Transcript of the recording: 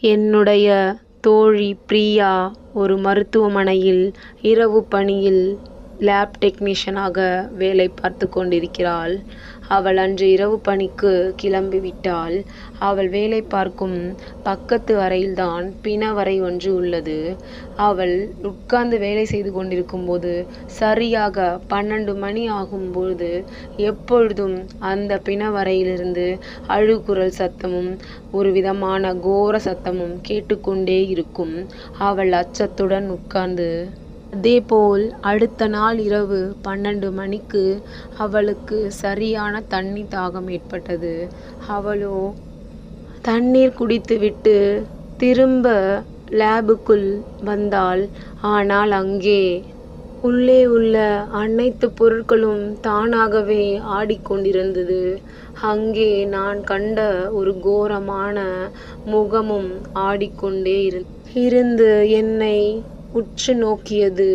என்னுடைய தோழி பிரியா ஒரு மருத்துவமனையில் இரவு பணியில் லேப் டெக்னீஷியனாக வேலை பார்த்து கொண்டிருக்கிறாள். அவள் அன்று இரவு பணிக்கு கிளம்பிவிட்டாள். அவள் வேலை பார்க்கும் பக்கத்து அறையில்தான் பிணவறை ஒன்று உள்ளது. அவள் உட்கார்ந்து வேலை செய்து கொண்டிருக்கும்போது சரியாக 12 மணி ஆகும்போது எப்பொழுதும் அந்த பிணவறையிலிருந்து அழுகுரல் சத்தமும் ஒரு விதமான கோர சத்தமும் கேட்டுக்கொண்டே இருக்கும். அவள் அச்சத்துடன் உட்கார்ந்து அதேபோல் அடுத்த நாள் இரவு 12 மணிக்கு அவளுக்கு சரியான தண்ணி தாகம் ஏற்பட்டது. அவளோ தண்ணீர் குடித்துவிட்டு திரும்ப லேபுக்குள் வந்தாள். ஆனால் அங்கே உள்ளே உள்ள அனைத்து பொருட்களும் தானாகவே ஆடிக்கொண்டிருந்தது. அங்கே நான் கண்ட ஒரு கோரமான முகமும் ஆடிக்கொண்டே இருந்து என்னை உற்று நோக்கியது.